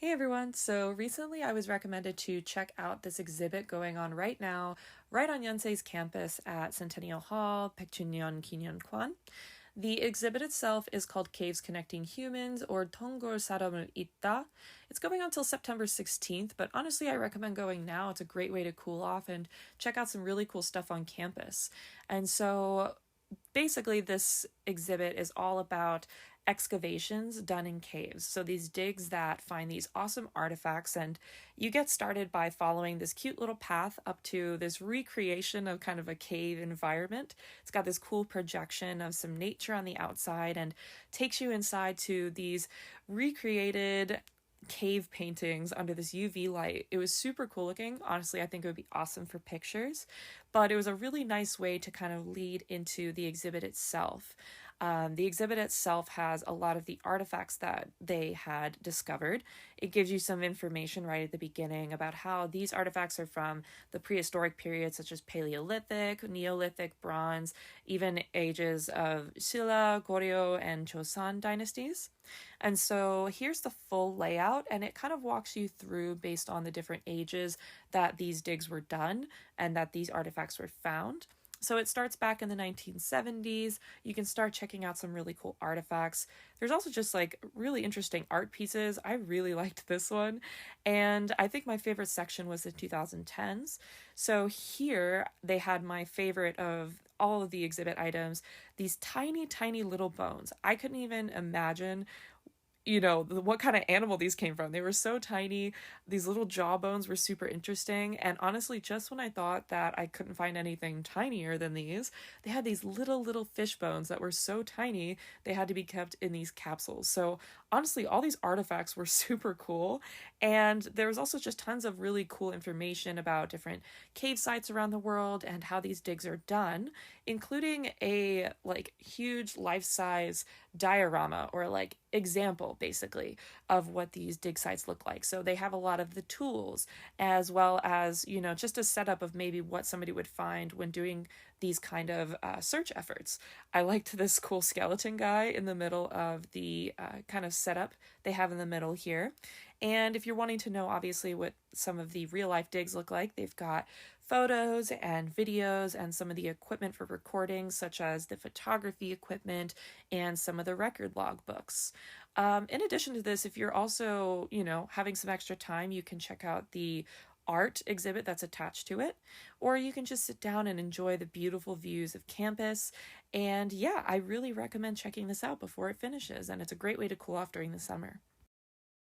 Hey everyone! So recently I was recommended to check out this exhibit going on right now, right on Yonsei's campus at Centennial Hall, 백준년 기념관. The exhibit itself is called Caves Connecting Humans, or 동굴 사람을 잇다. It's going on till September 16th, but honestly I recommend going now. It's a great way to cool off and check out some really cool stuff on campus. And so basically this exhibit is all about excavations done in caves. So these digs that find these awesome artifacts, and you get started by following this cute little path up to this recreation of kind of a cave environment. It's got this cool projection of some nature on the outside and takes you inside to these recreated cave paintings under this UV light. It was super cool looking. Honestly, I think it would be awesome for pictures, but it was a really nice way to kind of lead into the exhibit itself. The exhibit itself has a lot of the artifacts that they had discovered. It gives you some information right at the beginning about how these artifacts are from the prehistoric period, such as Paleolithic, Neolithic, Bronze, even ages of Silla, Goryeo, and Joseon dynasties. And so here's the full layout, and it kind of walks you through based on the different ages that these digs were done and that these artifacts were found. So it starts back in the 1970s. You can start checking out some really cool artifacts. There's also just like really interesting art pieces. I really liked this one. And I think my favorite section was the 2010s. So here they had my favorite of all of the exhibit items, these tiny, tiny little bones. I couldn't even imagine what kind of animal these came from. They were so tiny. These little jawbones were super interesting. And honestly, just when I thought that I couldn't find anything tinier than these, they had these little fish bones that were so tiny, they had to be kept in these capsules. So honestly, all these artifacts were super cool. And there was also just tons of really cool information about different cave sites around the world and how these digs are done, including a huge life-size diorama or example basically of what these dig sites look like. So they have a lot of the tools as well as, just a setup of maybe what somebody would find when doing these kind of search efforts. I liked this cool skeleton guy in the middle of the kind of setup they have in the middle here. And if you're wanting to know, obviously, what some of the real life digs look like, they've got photos and videos and some of the equipment for recording, such as the photography equipment and some of the record log books. In addition to this, if you're also, having some extra time, you can check out the art exhibit that's attached to it, or you can just sit down and enjoy the beautiful views of campus. And yeah, I really recommend checking this out before it finishes, and it's a great way to cool off during the summer.